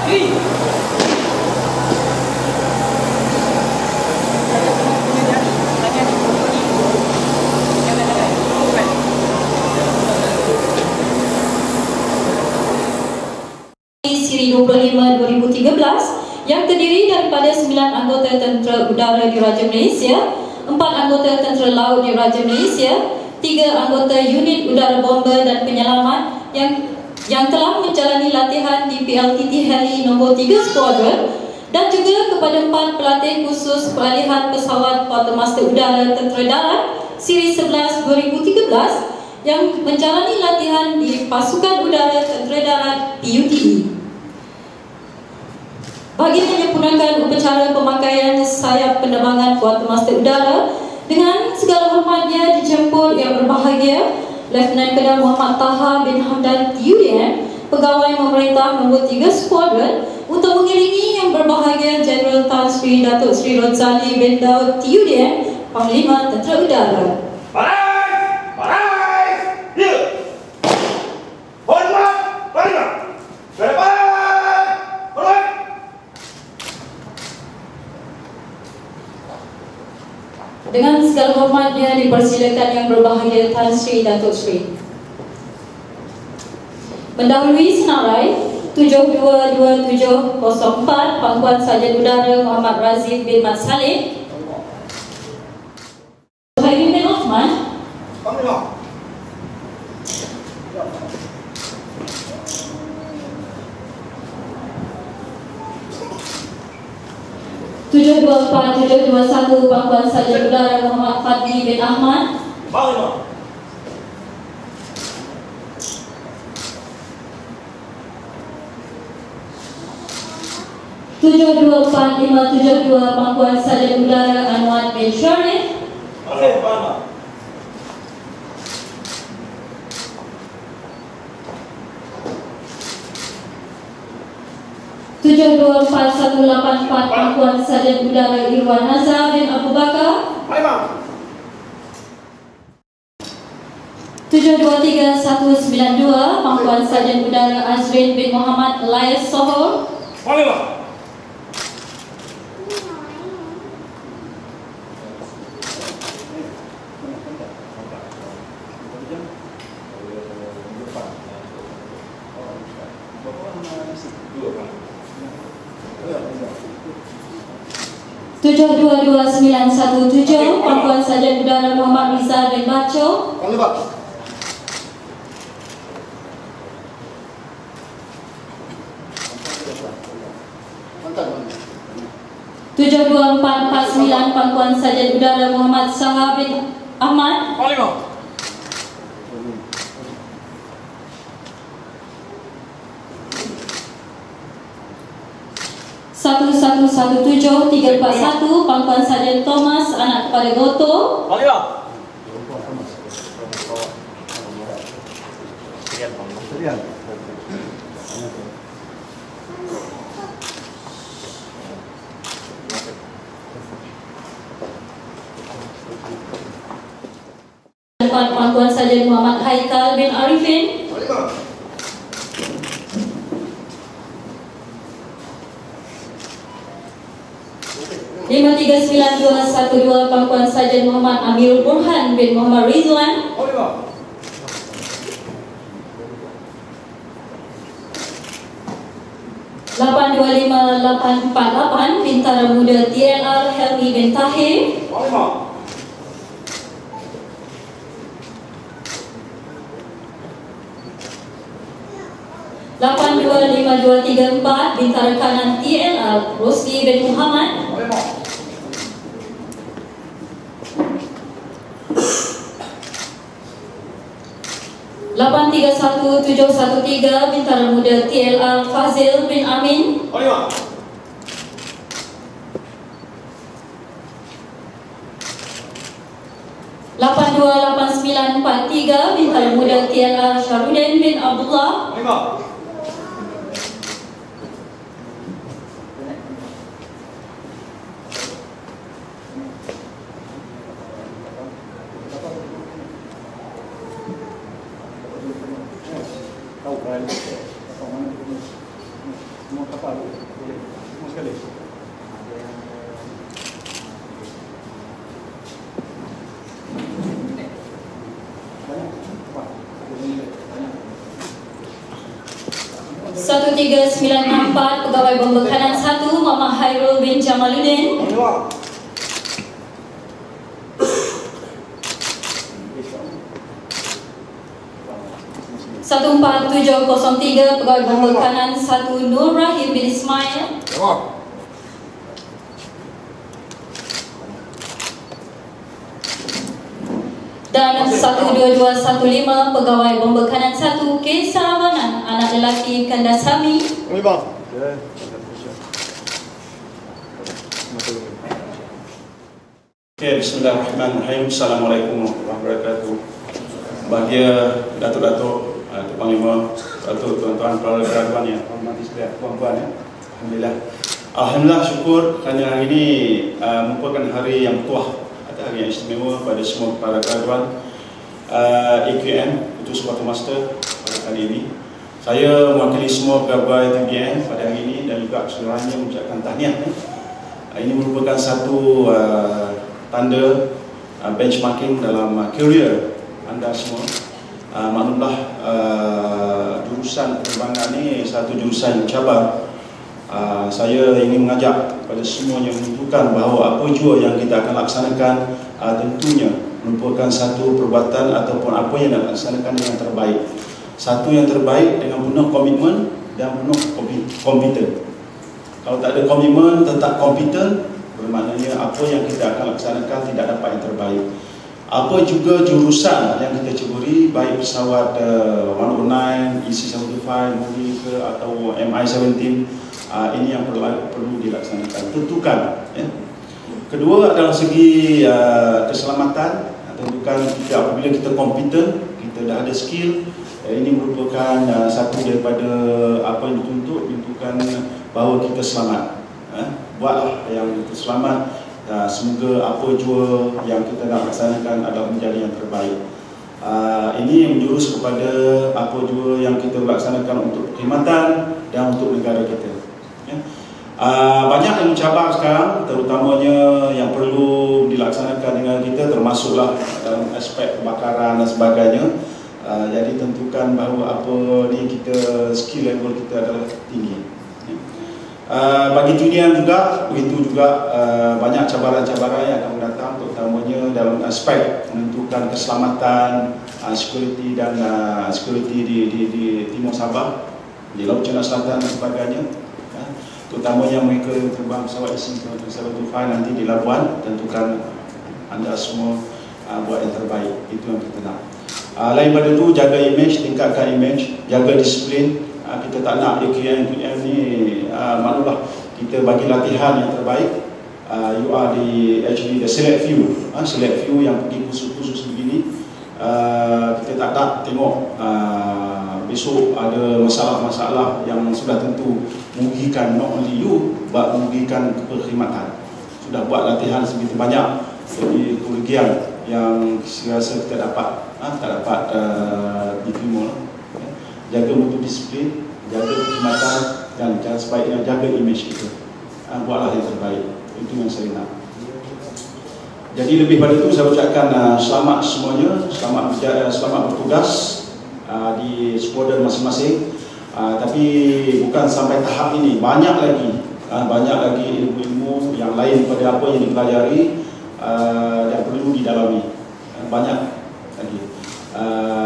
Siri 25 2013 yang terdiri daripada 9 anggota tentera udara di Raja Malaysia, 4 anggota tentera laut di Raja Malaysia, 3 anggota unit udara bomber dan penyelamat yang telah menjalani latihan di PLTT Heli nombor 3 Squadron, dan juga kepada 4 pelatih khusus peralihan pesawat Quartermaster Udara Tentera Darat Siri 11 2013 yang menjalani latihan di Pasukan Udara Tentera Darat PUTD. Bagi menyempurnakan upacara pemakaian sayap penerbangan Quartermaster Udara, dengan segala hormatnya dijemput yang berbahagia Lieutenant Colonel Muhammad Taha bin Hamdan TUDM, Pegawai Memerintah nombor 3 Squadron, untuk mengiringi yang berbahagia General Tan Sri Datuk Sri Rozali bin Daud TUDM, Panglima Tentera Udara. Dengan segala hormatnya dipersilakan yang berbahagia Tan Sri Datuk Sri. Mendahului senarai 72204 Pangkuan Sarjan Udara Muhammad Razif bin Mat Saleh, Suhaimi bin Osman, 724-721 Pangkuan Sarjan Udara Muhammad Fadli bin Ahmad, 724-572 Pangkuan Sarjan Udara Anwar bin Sharif, 724-184 Pangkuan Sarjan Udara Irwan Nazar bin Abu Bakar, 723-192 Pangkuan Sarjan Udara Azrin bin Muhammad Elias Sohor, 722-917 Pangkuan Sarjan Udara Muhammad Rizal bin Baco, 72449 Pangkuan Sarjan Udara Muhammad Sahab bin Ahmad, 1117341 Pangkuan Sarjan Thomas anak kepada Goto, 4 Pangkuan Sarjan Muhammad Haikal bin Arifin, 539-212 Pangkuan Sarjan Muhammad Amirul Burhan bin Muhammad Rizwan, 825-848 Bintara Muda TLR Helmi bin Tahir, 825234 Bintara Kanan TLR Rosli bin Muhammad, 831713 Bintara Muda TLR Fazil bin Amin, 828943 Bintara Muda TLR Syarudin bin Abdullah, 82 Semua sekali. Satu 1394 Pegawai Pembekanan 1 Muhammad Hairul bin Jamaluddin. 14703 Pegawai Pembekanan 1 Nur Rahim bin Ismail. Dan 12215 Pegawai Pembekanan 1 Kesamanan anak lelaki Kandasami. Okay, bismillahirrahmanirrahim. Assalamualaikum warahmatullahi wabarakatuh. Bahagia Datuk-Datuk, Datuk Panglima, Datuk tuan-tuan pelajar yang hormati sekalian, tuan-tuan ya. Alhamdulillah syukur kerana hari ini merupakan hari yang tuah atau hari yang istimewa pada semua para graduan AQM Utus Kuarter Master pada kali ini. Saya mewakili semua pegawai TBN pada hari ini dan juga seluruhnya mengucapkan tahniah. Ini merupakan satu tanda benchmarking dalam career anda semua. Maklumlah jurusan penerbangan ini satu jurusan yang cabar. Saya ingin mengajak kepada semuanya menunjukkan bahawa apa jua yang kita akan laksanakan tentunya merupakan satu perbuatan ataupun apa yang nak laksanakan dengan terbaik. Satu yang terbaik dengan penuh komitmen dan penuh kompeten. Kalau tak ada komitmen, tetap kompeten, bermaknanya apa yang kita akan laksanakan tidak dapat yang terbaik. Apa juga jurusan yang kita ceburi, baik pesawat 109, EC-75, Moody ke atau MI-17, ini yang perlu dilaksanakan. Tentukan. Ya. Kedua adalah segi keselamatan. Tentukan kita apabila kita kompeten, kita dah ada skill, ini merupakan satu daripada apa yang dituntut, menentukan bahawa kita selamat. Buatlah yang kita selamat. Semoga apa jua yang kita nak laksanakan adalah menjadi yang terbaik. Ini yang menjurus kepada apa jua yang kita laksanakan untuk perkhidmatan dan untuk negara kita. Banyak yang mencabar sekarang, terutamanya yang perlu dilaksanakan dengan kita, termasuklah dalam aspek kebakaran dan sebagainya. Jadi tentukan bahawa apa ni kita skill level kita adalah tinggi. Bagi dunia juga, begitu juga banyak cabaran-cabaran yang akan datang, terutamanya dalam aspek menentukan keselamatan, security dan security di Timur Sabah, di Laut Cina Selatan dan sebagainya. Terutamanya mereka yang terbang pesawat EC-75 nanti di Labuan, tentukan anda semua buat yang terbaik. Itu yang kita nak. Lain pada itu, jaga image, tingkatkan image, jaga disiplin. Kita tak nak AQM ni maklumlah kita bagi latihan yang terbaik. You are actually the select few, select few yang pergi khusus-khusus begini. Kita tak nak tengok besok ada masalah-masalah yang sudah tentu merugikan not only you, but merugikan perkhidmatan. Sudah buat latihan sebegitu banyak, jadi kerugian yang saya rasa kita dapat tak dapat diterima. Jaga mutu disiplin, jaga perkhidmatan dan sebaiknya jaga image kita. Buatlah yang terbaik. Itu yang saya nak. Jadi lebih pada itu saya ucapkan selamat semuanya, selamat bertugas di skuadron masing-masing. Tapi bukan sampai tahap ini, banyak lagi ilmu-ilmu yang lain pada apa yang dipelajari yang perlu didalami. Banyak lagi.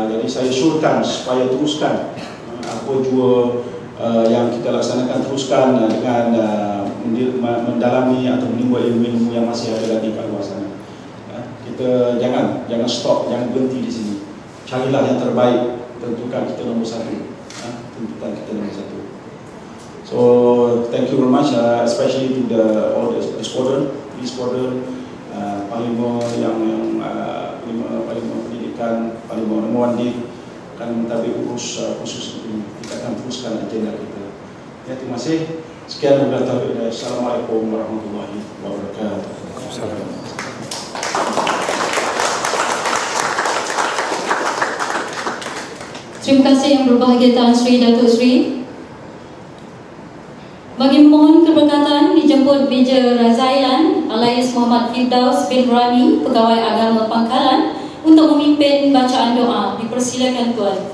Jadi saya syorkan supaya teruskan apa jua yang kita laksanakan, teruskan dengan mendalami atau menimba ilmu-ilmu yang masih ada lagi kat luar sana. Kita jangan stop, jangan berhenti di sini. Carilah yang terbaik, tentukan kita nombor satu. Tentukan kita nombor satu. So thank you very much, especially to all the squadron, Panglima Panglima Pendidikan, Panglima nombor 1 akan mentadbir urus khusus ini. Kita akan teruskan agenda kita. Ya, terima kasih. Sekian wabillahi taufiq. Assalamualaikum warahmatullahi wabarakatuh. Terima kasih yang berbahagia Tan Sri Datuk Sri Bagi memohon keberkatan dijemput Major Razailan alias Muhammad Firdaus bin Rami, Pegawai Agama Pangkalan, untuk memimpin bacaan doa. Dipersilakan Tuan.